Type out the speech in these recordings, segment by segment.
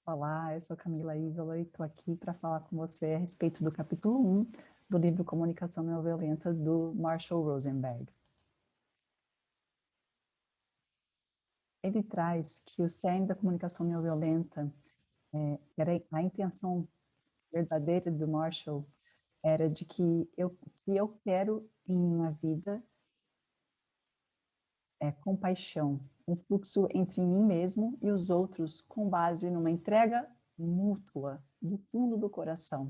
Olá, eu sou Camila Isola e estou aqui para falar com você a respeito do capítulo 1 do livro Comunicação Não Violenta, do Marshall Rosenberg. Ele traz que o cerne da comunicação não violenta, era a intenção verdadeira do Marshall, era de que eu quero em minha vida é compaixão, um fluxo entre mim mesmo e os outros com base numa entrega mútua, do fundo do coração.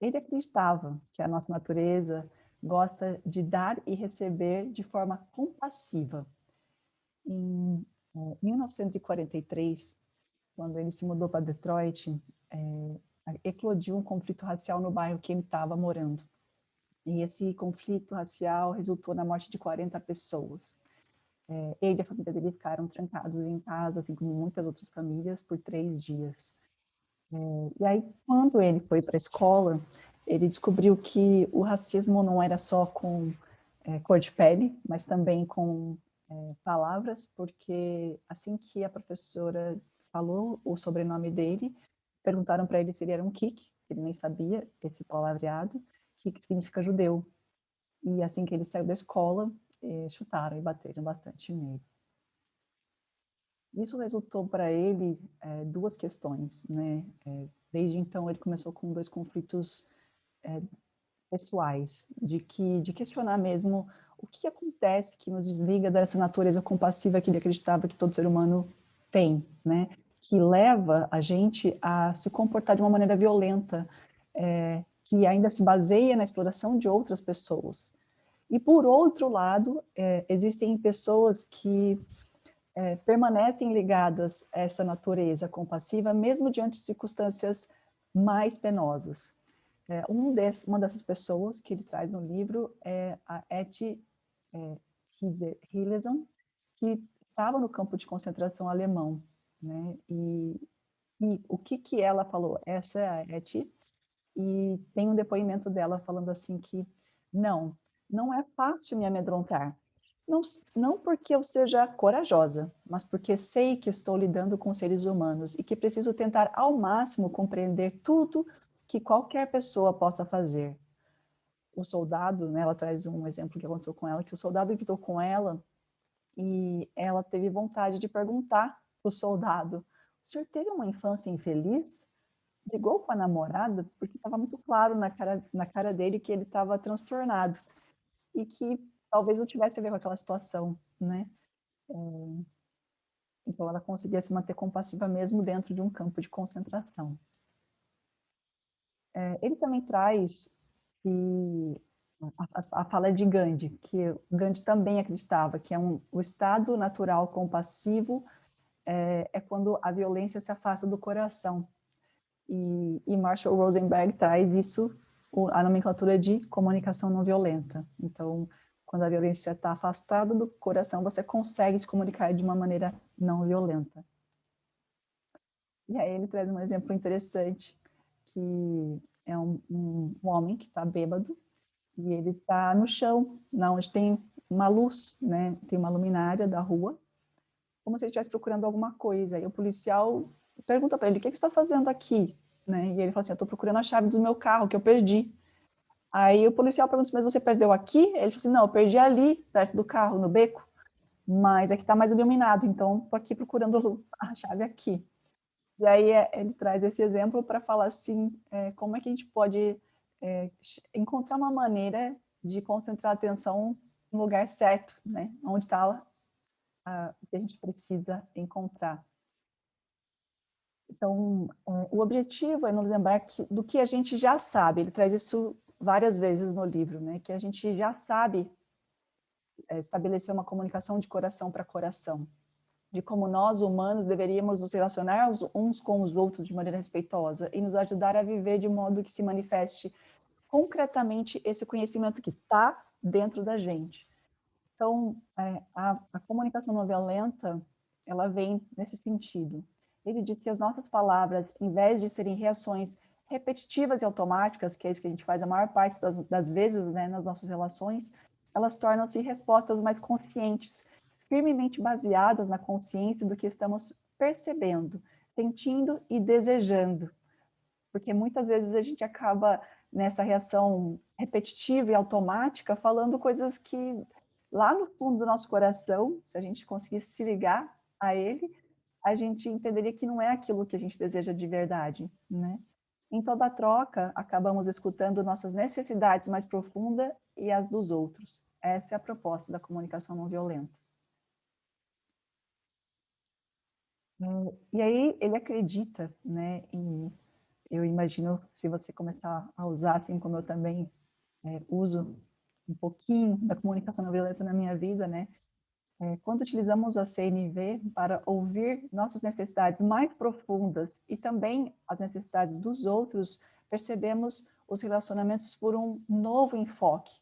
Ele acreditava que a nossa natureza gosta de dar e receber de forma compassiva. Em 1943, quando ele se mudou para Detroit, eclodiu um conflito racial no bairro que ele estava morando. E esse conflito racial resultou na morte de 40 pessoas. Ele e a família dele ficaram trancados em casa, assim como muitas outras famílias, por 3 dias. E aí, quando ele foi para a escola, ele descobriu que o racismo não era só com cor de pele, mas também com palavras, porque assim que a professora falou o sobrenome dele, perguntaram para ele se ele era um Kik, ele nem sabia esse palavreado, Kik significa judeu. E assim que ele saiu da escola, chutaram e bateram bastante nele. Isso resultou para ele duas questões, né? Desde então ele começou com 2 conflitos pessoais, de questionar mesmo o que acontece que nos desliga dessa natureza compassiva que ele acreditava que todo ser humano tem, né? Que leva a gente a se comportar de uma maneira violenta, que ainda se baseia na exploração de outras pessoas. E por outro lado, existem pessoas que permanecem ligadas a essa natureza compassiva, mesmo diante de circunstâncias mais penosas. Uma dessas pessoas que ele traz no livro é a Etty Hillesum, que estava no campo de concentração alemão, né? E o que ela falou? Essa é a Etty, e tem um depoimento dela falando assim que não é fácil me amedrontar. Não porque eu seja corajosa, mas porque sei que estou lidando com seres humanos e que preciso tentar ao máximo compreender tudo que qualquer pessoa possa fazer. O soldado, né, ela traz um exemplo que aconteceu com ela, que o soldado gritou com ela e ela teve vontade de perguntar para o soldado: o senhor teve uma infância infeliz? Brigou com a namorada? Porque estava muito claro na cara dele que ele estava transtornado e que talvez não tivesse a ver com aquela situação, né? Então ela conseguia se manter compassiva mesmo dentro de um campo de concentração. Ele também traz que a fala de Gandhi, que Gandhi também acreditava que o estado natural compassivo é quando a violência se afasta do coração. E Marshall Rosenberg traz isso, a nomenclatura de comunicação não violenta. Então, quando a violência está afastada do coração, você consegue se comunicar de uma maneira não violenta. E aí ele traz um exemplo interessante, que é um homem que está bêbado, e ele está no chão, onde tem uma luz, né? Tem uma luminária da rua, como se ele estivesse procurando alguma coisa. E o policial pergunta para ele: o que você está fazendo aqui? Né? E ele fala assim: eu estou procurando a chave do meu carro, que eu perdi. Aí o policial pergunta: mas você perdeu aqui? Ele fala assim: não, eu perdi ali, perto do carro, no beco, mas aqui está mais iluminado, então estou aqui procurando a chave aqui. E aí ele traz esse exemplo para falar assim, como é que a gente pode encontrar uma maneira de concentrar a atenção no lugar certo, né? Onde está o que a gente precisa encontrar. Então, o objetivo é nos lembrar do que a gente já sabe. Ele traz isso várias vezes no livro, né? Que a gente já sabe estabelecer uma comunicação de coração para coração, de como nós, humanos, deveríamos nos relacionar uns com os outros de maneira respeitosa e nos ajudar a viver de modo que se manifeste concretamente esse conhecimento que está dentro da gente. Então, a comunicação não violenta, ela vem nesse sentido. Ele diz que as nossas palavras, em vez de serem reações repetitivas e automáticas, que é isso que a gente faz a maior parte das vezes, né, nas nossas relações, elas tornam-se respostas mais conscientes, firmemente baseadas na consciência do que estamos percebendo, sentindo e desejando. Porque muitas vezes a gente acaba nessa reação repetitiva e automática falando coisas que lá no fundo do nosso coração, se a gente conseguisse se ligar a ele, a gente entenderia que não é aquilo que a gente deseja de verdade, né? Em toda troca, acabamos escutando nossas necessidades mais profundas e as dos outros. Essa é a proposta da comunicação não violenta. E aí ele acredita, né, eu imagino, se você começar a usar, assim como eu também uso um pouquinho da comunicação não violenta na minha vida, né, quando utilizamos a CNV para ouvir nossas necessidades mais profundas e também as necessidades dos outros, percebemos os relacionamentos por um novo enfoque.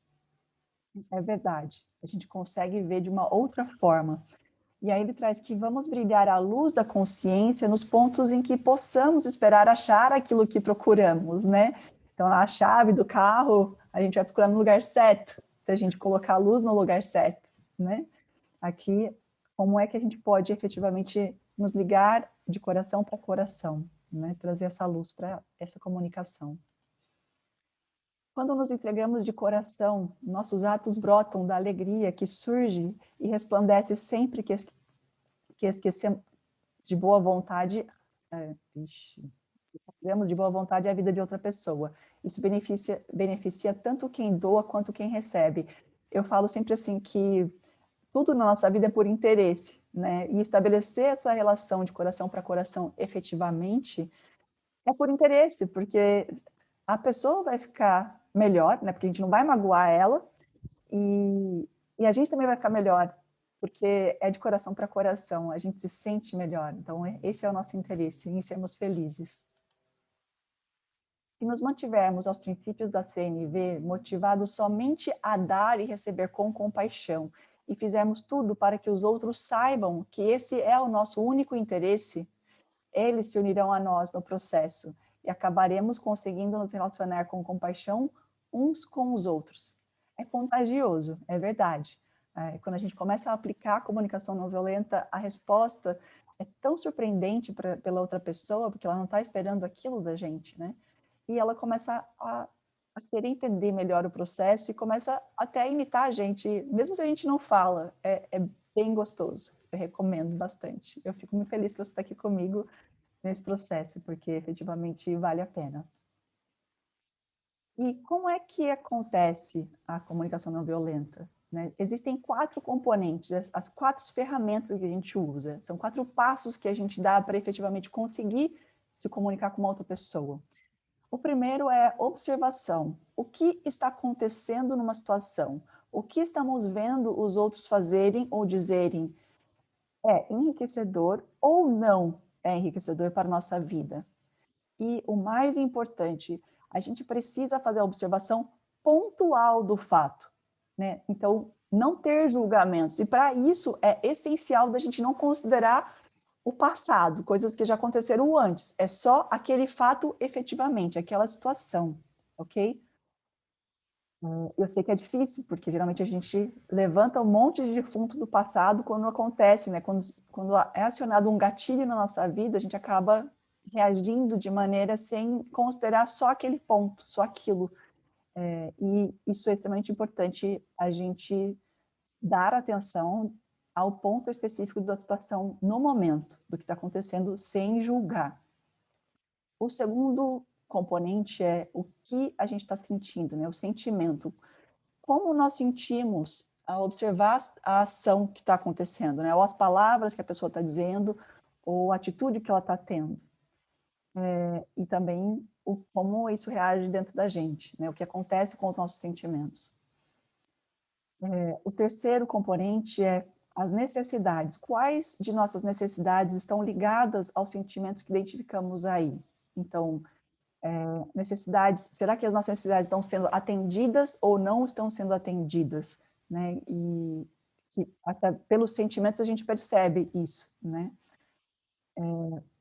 É verdade, a gente consegue ver de uma outra forma. E aí ele traz que vamos brilhar a luz da consciência nos pontos em que possamos esperar achar aquilo que procuramos, né? Então, a chave do carro, a gente vai procurar no lugar certo, se a gente colocar a luz no lugar certo, né? Aqui, como é que a gente pode efetivamente nos ligar de coração para coração, né? Trazer essa luz para essa comunicação. Quando nos entregamos de coração, nossos atos brotam da alegria que surge e resplandece sempre que esquecemos de boa vontade, esquecemos de boa vontade a vida de outra pessoa. Isso beneficia tanto quem doa quanto quem recebe. Eu falo sempre assim que tudo na nossa vida é por interesse, né? E estabelecer essa relação de coração para coração efetivamente é por interesse, porque a pessoa vai ficar melhor, né? Porque a gente não vai magoar ela e a gente também vai ficar melhor, porque é de coração para coração, a gente se sente melhor. Então, esse é o nosso interesse, em sermos felizes. Se nos mantivermos aos princípios da CNV, motivados somente a dar e receber com compaixão, e fizermos tudo para que os outros saibam que esse é o nosso único interesse, eles se unirão a nós no processo e acabaremos conseguindo nos relacionar com compaixão uns com os outros. É contagioso, é verdade. Quando a gente começa a aplicar a comunicação não violenta, a resposta é tão surpreendente pela outra pessoa, porque ela não está esperando aquilo da gente, né? E ela começa a querer entender melhor o processo e começa até a imitar a gente, mesmo se a gente não fala, é bem gostoso. Eu recomendo bastante. Eu fico muito feliz que você está aqui comigo nesse processo, porque efetivamente vale a pena. E como é que acontece a comunicação não violenta? Né? Existem 4 componentes, as 4 ferramentas que a gente usa. São 4 passos que a gente dá para efetivamente conseguir se comunicar com uma outra pessoa. O primeiro é observação. O que está acontecendo numa situação? O que estamos vendo os outros fazerem ou dizerem é enriquecedor ou não é enriquecedor para a nossa vida? E o mais importante, a gente precisa fazer a observação pontual do fato, né? Então, não ter julgamentos. E para isso é essencial da gente não considerar o passado, coisas que já aconteceram antes. É só aquele fato efetivamente, aquela situação, ok? Eu sei que é difícil, porque geralmente a gente levanta um monte de defunto do passado quando acontece, né? Quando é acionado um gatilho na nossa vida, a gente acaba reagindo de maneira sem considerar só aquele ponto, só aquilo. E isso é extremamente importante, a gente dar atenção ao ponto específico da situação no momento, do que está acontecendo, sem julgar. O segundo componente é o que a gente está sentindo, né? O sentimento. Como nós sentimos a observar a ação que está acontecendo, né? Ou as palavras que a pessoa está dizendo, ou a atitude que ela está tendo. E também como isso reage dentro da gente, né? O que acontece com os nossos sentimentos. O terceiro componente é as necessidades. Quais de nossas necessidades estão ligadas aos sentimentos que identificamos aí? Então, necessidades, será que as nossas necessidades estão sendo atendidas ou não estão sendo atendidas, né? E que até pelos sentimentos a gente percebe isso, né?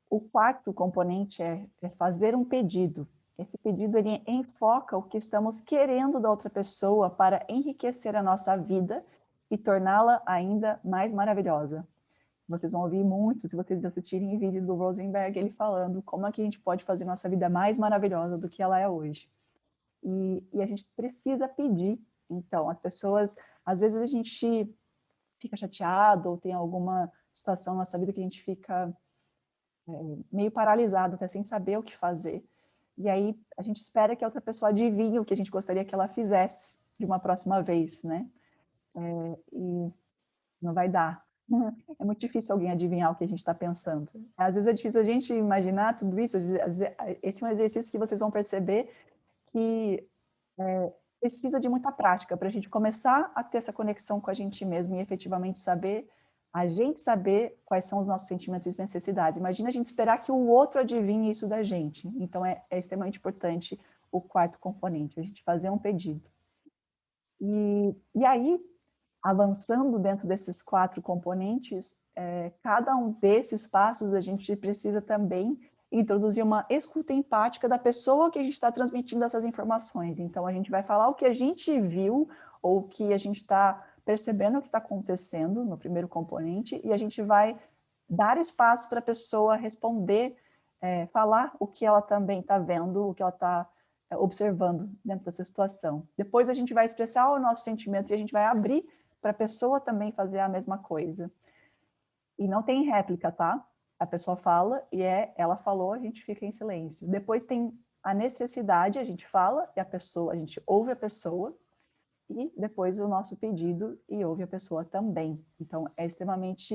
O quarto componente é fazer um pedido. Esse pedido ele enfoca o que estamos querendo da outra pessoa para enriquecer a nossa vida e torná-la ainda mais maravilhosa. Vocês vão ouvir muito, se vocês assistirem o vídeo do Rosenberg, ele falando como é que a gente pode fazer nossa vida mais maravilhosa do que ela é hoje. E a gente precisa pedir. Então, as pessoas, às vezes a gente fica chateado ou tem alguma situação na nossa vida que a gente fica meio paralisado, até sem saber o que fazer. E aí a gente espera que a outra pessoa adivinhe o que a gente gostaria que ela fizesse de uma próxima vez, né? E não vai dar. É muito difícil alguém adivinhar o que a gente está pensando. Às vezes é difícil a gente imaginar tudo isso. Esse é um exercício que vocês vão perceber que precisa de muita prática para a gente começar a ter essa conexão com a gente mesmo e efetivamente saber, a gente saber quais são os nossos sentimentos e necessidades. Imagina a gente esperar que o outro adivinhe isso da gente. Então, é extremamente importante o quarto componente, a gente fazer um pedido. E aí, avançando dentro desses 4 componentes, cada um desses passos a gente precisa também introduzir uma escuta empática da pessoa que a gente está transmitindo essas informações. Então, a gente vai falar o que a gente viu ou o que a gente está percebendo o que está acontecendo no primeiro componente e a gente vai dar espaço para a pessoa responder, falar o que ela também está vendo, o que ela está observando dentro dessa situação. Depois a gente vai expressar o nosso sentimento e a gente vai abrir para a pessoa também fazer a mesma coisa. E não tem réplica, tá? A pessoa fala e ela falou, a gente fica em silêncio. Depois tem a necessidade, a gente fala e a gente ouve a pessoa e depois o nosso pedido e ouve a pessoa também. Então, é extremamente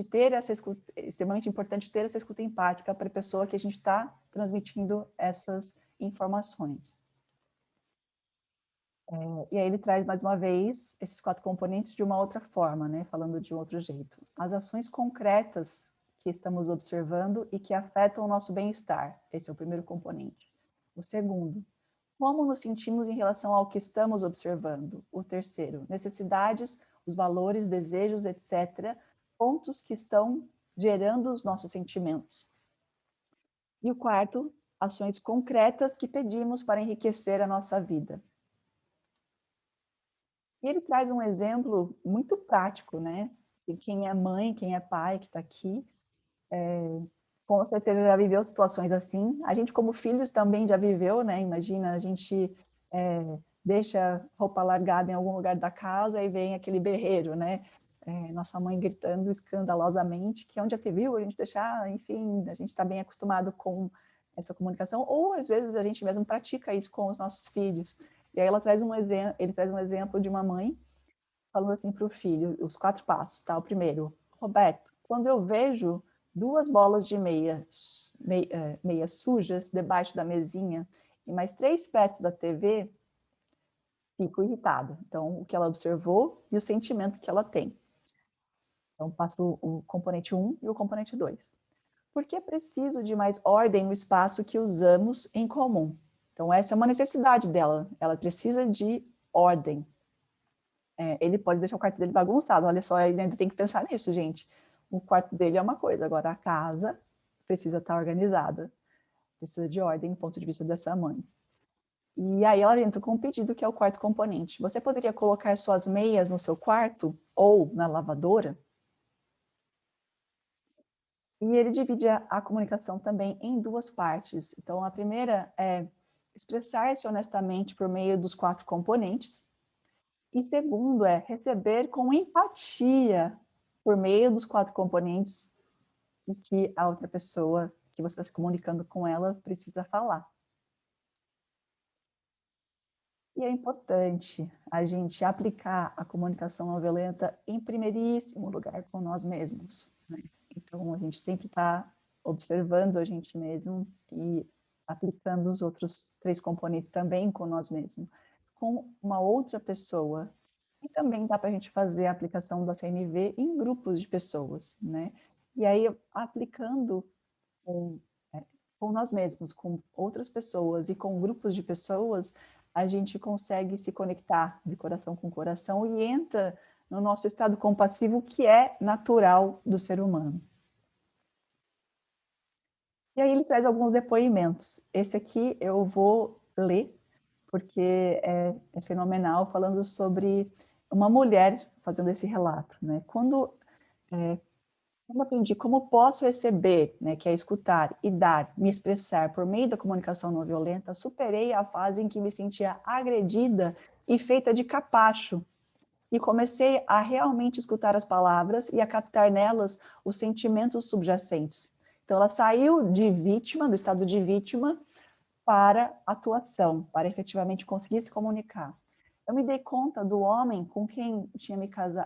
extremamente importante ter essa escuta empática para a pessoa que a gente está transmitindo essas informações. E aí ele traz, mais uma vez, esses 4 componentes de uma outra forma, né? Falando de um outro jeito. As ações concretas que estamos observando e que afetam o nosso bem-estar. Esse é o primeiro componente. O segundo, como nos sentimos em relação ao que estamos observando. O terceiro, necessidades, os valores, desejos, etc. Pontos que estão gerando os nossos sentimentos. E o quarto, ações concretas que pedimos para enriquecer a nossa vida. E ele traz um exemplo muito prático, né? De quem é mãe, quem é pai, que está aqui, com certeza já viveu situações assim. A gente, como filhos, também já viveu, né? Imagina, a gente deixa roupa largada em algum lugar da casa e vem aquele berreiro, né? Nossa mãe gritando escandalosamente, que onde já se viu a gente deixar, enfim, a gente está bem acostumado com essa comunicação, ou às vezes a gente mesmo pratica isso com os nossos filhos. E aí ele traz um exemplo de uma mãe falando assim para o filho, os 4 passos, tá? O primeiro, Roberto, quando eu vejo 2 bolas de meias sujas debaixo da mesinha e mais 3 perto da TV, fico irritada. Então, o que ela observou e o sentimento que ela tem. Então, passo o componente 1 e o componente 2. Por que é preciso de mais ordem no espaço que usamos em comum? Então, essa é uma necessidade dela. Ela precisa de ordem. Ele pode deixar o quarto dele bagunçado. Olha só, ele ainda tem que pensar nisso, gente. O quarto dele é uma coisa, agora a casa precisa estar organizada. Precisa de ordem, do ponto de vista dessa mãe. E aí ela entra com um pedido, que é o quarto componente. Você poderia colocar suas meias no seu quarto ou na lavadora? E ele divide a comunicação também em 2 partes. Então, a primeira é expressar-se honestamente por meio dos 4 componentes. E segundo é receber com empatia por meio dos 4 componentes o que a outra pessoa que você está se comunicando com ela precisa falar. E é importante a gente aplicar a comunicação não violenta em primeiríssimo lugar com nós mesmos, né? Então, a gente sempre está observando a gente mesmo e aplicando os outros 3 componentes também com nós mesmos. Com uma outra pessoa. E também dá para a gente fazer a aplicação da CNV em grupos de pessoas, né? E aí, aplicando com, com nós mesmos, com outras pessoas e com grupos de pessoas, a gente consegue se conectar de coração com coração e entra no nosso estado compassivo, que é natural do ser humano. E aí ele traz alguns depoimentos. Esse aqui eu vou ler, porque é fenomenal, falando sobre uma mulher fazendo esse relato, né? Quando eu aprendi como posso receber, né, que é escutar e dar, me expressar por meio da comunicação não violenta, superei a fase em que me sentia agredida e feita de capacho. E comecei a realmente escutar as palavras e a captar nelas os sentimentos subjacentes. Então, ela saiu de vítima, do estado de vítima, para atuação, para efetivamente conseguir se comunicar. Eu me dei conta do homem com quem tinha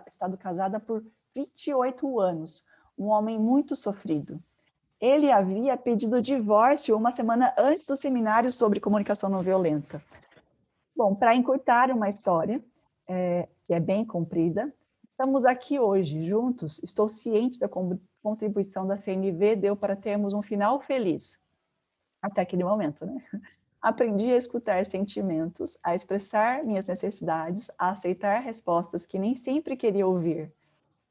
estado casada por 28 anos, um homem muito sofrido. Ele havia pedido divórcio uma semana antes do seminário sobre comunicação não violenta. Bom, para encurtar uma história, que é bem comprida, estamos aqui hoje, juntos. Estou ciente da contribuição da CNV deu para termos um final feliz. Até aquele momento, né? Aprendi a escutar sentimentos, a expressar minhas necessidades, a aceitar respostas que nem sempre queria ouvir.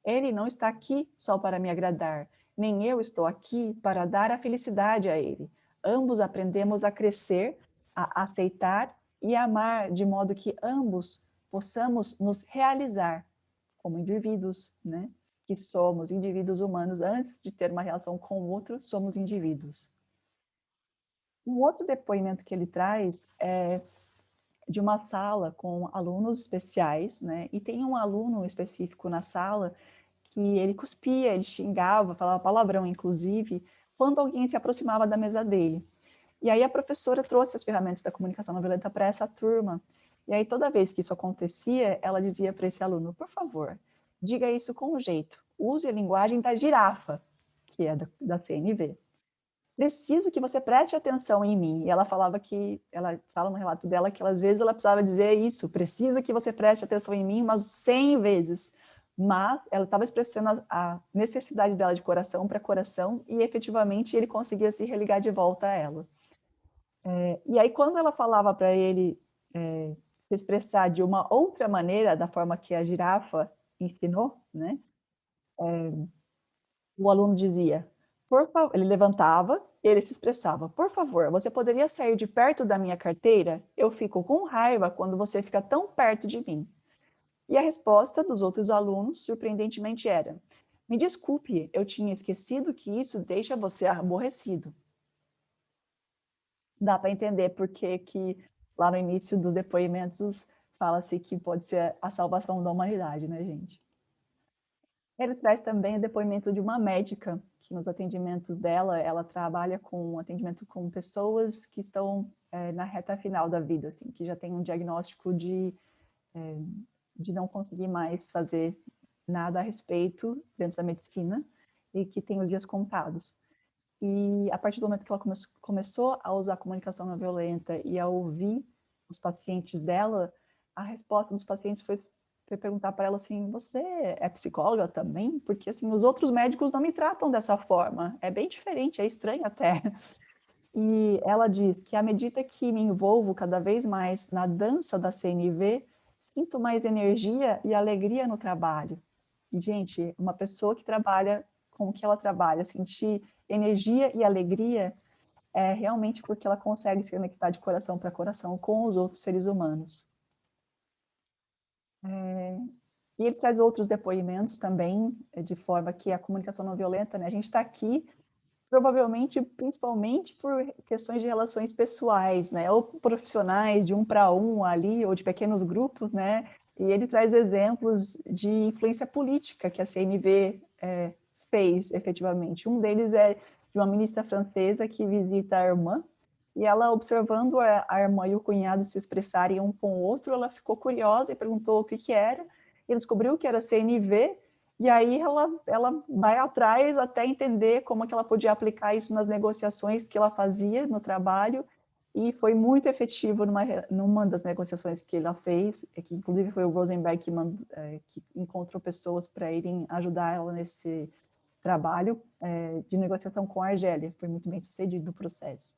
Ele não está aqui só para me agradar, nem eu estou aqui para dar a felicidade a ele. Ambos aprendemos a crescer, a aceitar e amar, de modo que ambos possamos nos realizar como indivíduos, né? Que somos indivíduos humanos, antes de ter uma relação com o outro, somos indivíduos. Um outro depoimento que ele traz é de uma sala com alunos especiais, né? E tem um aluno específico na sala que ele cuspia, ele xingava, falava palavrão, inclusive, quando alguém se aproximava da mesa dele. E aí a professora trouxe as ferramentas da comunicação não violenta para essa turma. E aí toda vez que isso acontecia, ela dizia para esse aluno, por favor, diga isso com jeito, use a linguagem da girafa, que é da CNV. Preciso que você preste atenção em mim. E ela falava que, ela fala no relato dela que às vezes ela precisava dizer isso, preciso que você preste atenção em mim umas 100 vezes. Mas ela estava expressando a necessidade dela de coração para coração e efetivamente ele conseguia se religar de volta a ela. E aí quando ela falava para ele se expressar de uma outra maneira, da forma que a girafa ensinou, né? O aluno dizia, por favor, ele levantava, ele se expressava, por favor, você poderia sair de perto da minha carteira? Eu fico com raiva quando você fica tão perto de mim. E a resposta dos outros alunos, surpreendentemente, era, me desculpe, eu tinha esquecido que isso deixa você aborrecido. Dá para entender porque que lá no início dos depoimentos fala-se que pode ser a salvação da humanidade, né, gente? Ele traz também o depoimento de uma médica, que nos atendimentos dela, ela trabalha com atendimento com pessoas que estão na reta final da vida, assim, que já tem um diagnóstico de não conseguir mais fazer nada a respeito dentro da medicina e que tem os dias contados. E a partir do momento que ela começou a usar a comunicação não violenta e a ouvir os pacientes dela, a resposta dos pacientes foi perguntar para ela assim, você é psicóloga também? Porque assim, os outros médicos não me tratam dessa forma, é bem diferente, é estranho até. E ela diz que à medida que me envolvo cada vez mais na dança da CNV, sinto mais energia e alegria no trabalho. E, gente, uma pessoa que trabalha com o que ela trabalha, sentir energia e alegria, é realmente porque ela consegue se conectar de coração para coração com os outros seres humanos. E ele traz outros depoimentos também, de forma que a comunicação não violenta, né? A gente está aqui, provavelmente, principalmente por questões de relações pessoais, né? Ou profissionais, de um para um ali, ou de pequenos grupos, né? E ele traz exemplos de influência política que a CNV fez, efetivamente. Um deles é de uma ministra francesa que visita a irmã, e ela, observando a irmã e o cunhado se expressarem um com o outro, ela ficou curiosa e perguntou o que era, e descobriu que era CNV, e aí ela vai atrás até entender como que ela podia aplicar isso nas negociações que ela fazia no trabalho, e foi muito efetivo numa das negociações que ela fez, que inclusive foi o Rosenberg que encontrou pessoas para irem ajudar ela nesse trabalho de negociação com a Argélia, foi muito bem sucedido o processo.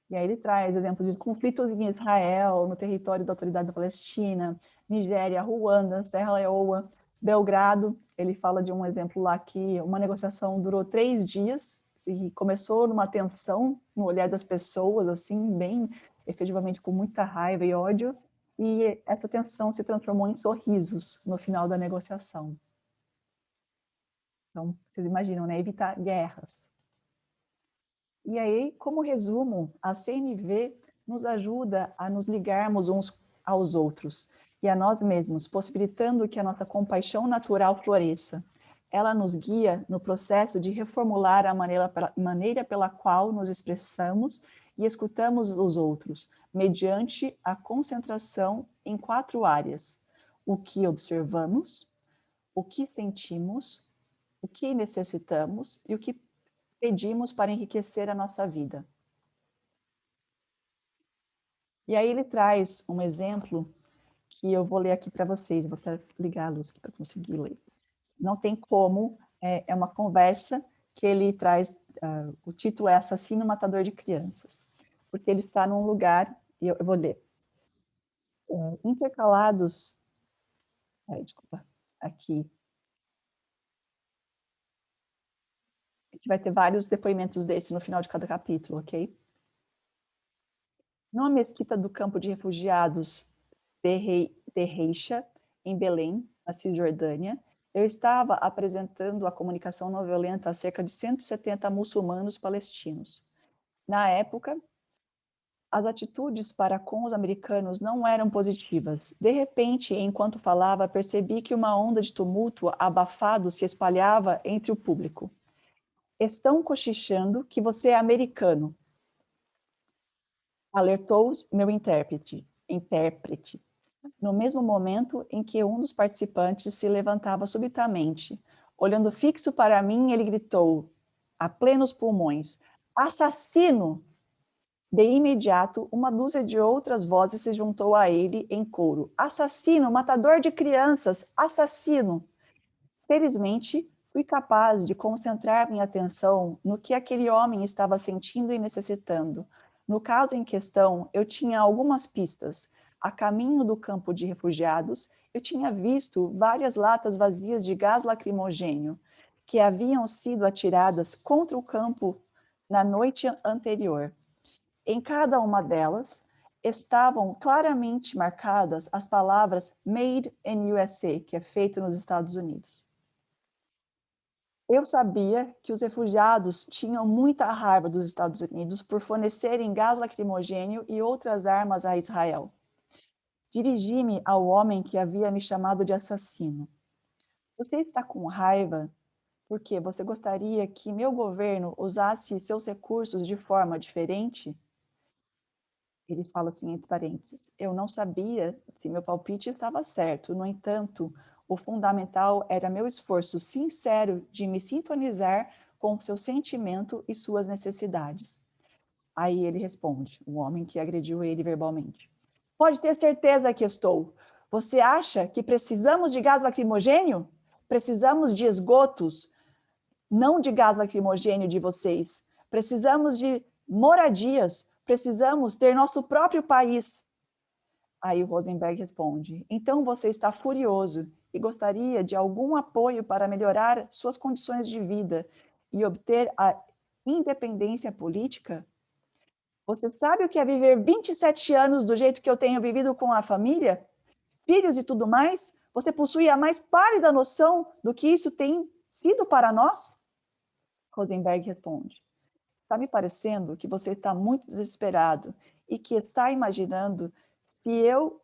E aí ele traz exemplos de conflitos em Israel, no território da Autoridade da Palestina, Nigéria, Ruanda, Serra Leoa, Belgrado. Ele fala de um exemplo lá que uma negociação durou 3 dias, e começou numa tensão no olhar das pessoas, assim, bem efetivamente com muita raiva e ódio, e essa tensão se transformou em sorrisos no final da negociação. Então, vocês imaginam, né? Evitar guerras. E aí, como resumo, a CNV nos ajuda a nos ligarmos uns aos outros e a nós mesmos, possibilitando que a nossa compaixão natural floresça. Ela nos guia no processo de reformular a maneira pela qual nos expressamos e escutamos os outros, mediante a concentração em 4 áreas: o que observamos, o que sentimos, o que necessitamos e o que pedimos para enriquecer a nossa vida. E aí ele traz um exemplo que eu vou ler aqui para vocês, vou até ligar a luz aqui para conseguir ler. Não tem como, é uma conversa que ele traz, o título é Assassino Matador de Crianças, porque ele está num lugar, e eu vou ler, intercalados, desculpa, aqui, a gente vai ter vários depoimentos desse no final de cada capítulo, ok? Numa mesquita do campo de refugiados de Reixa, em Belém, na Cisjordânia, eu estava apresentando a comunicação não violenta a cerca de 170 muçulmanos palestinos. Na época, as atitudes para com os americanos não eram positivas. De repente, enquanto falava, percebi que uma onda de tumulto abafado se espalhava entre o público. Estão cochichando que você é americano, alertou meu intérprete. No mesmo momento em que um dos participantes se levantava subitamente. Olhando fixo para mim, ele gritou, a plenos pulmões, assassino! De imediato, uma dúzia de outras vozes se juntou a ele em coro. Assassino, matador de crianças, assassino! Felizmente, fui capaz de concentrar minha atenção no que aquele homem estava sentindo e necessitando. No caso em questão, eu tinha algumas pistas. A caminho do campo de refugiados, eu tinha visto várias latas vazias de gás lacrimogêneo que haviam sido atiradas contra o campo na noite anterior. Em cada uma delas estavam claramente marcadas as palavras Made in USA, que é feito nos Estados Unidos. Eu sabia que os refugiados tinham muita raiva dos Estados Unidos por fornecerem gás lacrimogêneo e outras armas a Israel. Dirigi-me ao homem que havia me chamado de assassino. Você está com raiva porque você gostaria que meu governo usasse seus recursos de forma diferente? Ele fala assim, entre parênteses, eu não sabia se meu palpite estava certo. No entanto, o fundamental era meu esforço sincero de me sintonizar com seu sentimento e suas necessidades. Aí ele responde, o homem que agrediu ele verbalmente. Pode ter certeza que estou. Você acha que precisamos de gás lacrimogênio? Precisamos de esgotos, não de gás lacrimogênio de vocês. Precisamos de moradias, precisamos ter nosso próprio país. Aí o Rosenberg responde, então você está furioso e gostaria de algum apoio para melhorar suas condições de vida e obter a independência política? Você sabe o que é viver 27 anos do jeito que eu tenho vivido com a família? Filhos e tudo mais? Você possui a mais pálida noção do que isso tem sido para nós? Rosenberg responde, está me parecendo que você está muito desesperado e que está imaginando se eu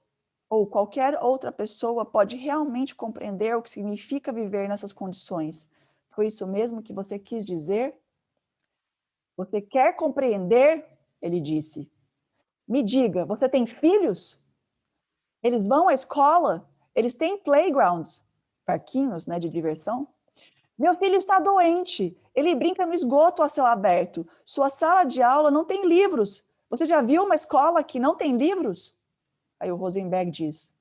ou qualquer outra pessoa pode realmente compreender o que significa viver nessas condições. Foi isso mesmo que você quis dizer? Você quer compreender? Ele disse. Me diga, você tem filhos? Eles vão à escola? Eles têm playgrounds, parquinhos, né, de diversão? Meu filho está doente. Ele brinca no esgoto a céu aberto. Sua sala de aula não tem livros. Você já viu uma escola que não tem livros? Aí o Rosenberg diz,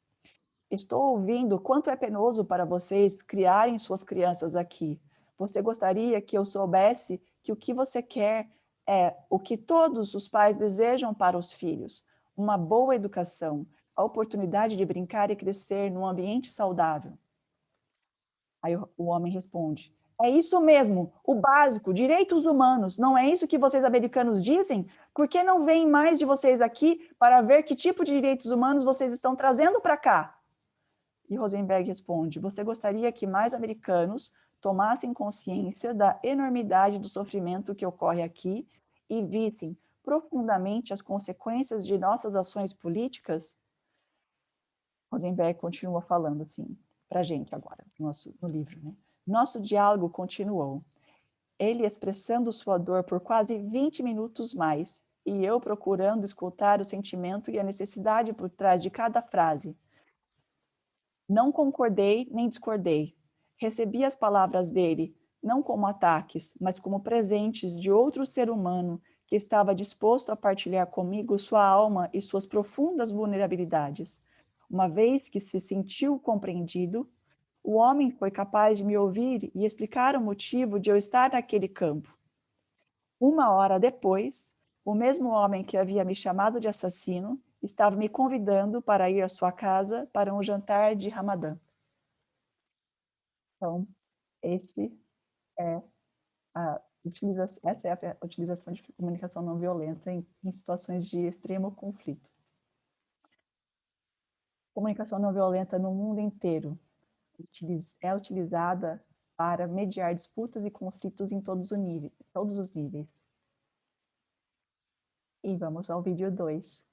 estou ouvindo quanto é penoso para vocês criarem suas crianças aqui. Você gostaria que eu soubesse que o que você quer é o que todos os pais desejam para os filhos, uma boa educação, a oportunidade de brincar e crescer num ambiente saudável. Aí o homem responde, É isso mesmo, o básico, direitos humanos. Não é isso que vocês americanos dizem? Por que não vem mais de vocês aqui para ver que tipo de direitos humanos vocês estão trazendo para cá? E Rosenberg responde: você gostaria que mais americanos tomassem consciência da enormidade do sofrimento que ocorre aqui e vissem profundamente as consequências de nossas ações políticas? Rosenberg continua falando assim, para a gente agora, no livro, né? Nosso diálogo continuou. Ele expressando sua dor por quase 20 minutos mais, e eu procurando escutar o sentimento e a necessidade por trás de cada frase. Não concordei nem discordei. Recebi as palavras dele, não como ataques, mas como presentes de outro ser humano que estava disposto a partilhar comigo sua alma e suas profundas vulnerabilidades. Uma vez que se sentiu compreendido, o homem foi capaz de me ouvir e explicar o motivo de eu estar naquele campo. 1 hora depois, o mesmo homem que havia me chamado de assassino estava me convidando para ir à sua casa para um jantar de Ramadã. Então, esse é essa é a utilização de comunicação não violenta em situações de extremo conflito. Comunicação não violenta no mundo inteiro é utilizada para mediar disputas e conflitos em todos os níveis. E vamos ao vídeo 2.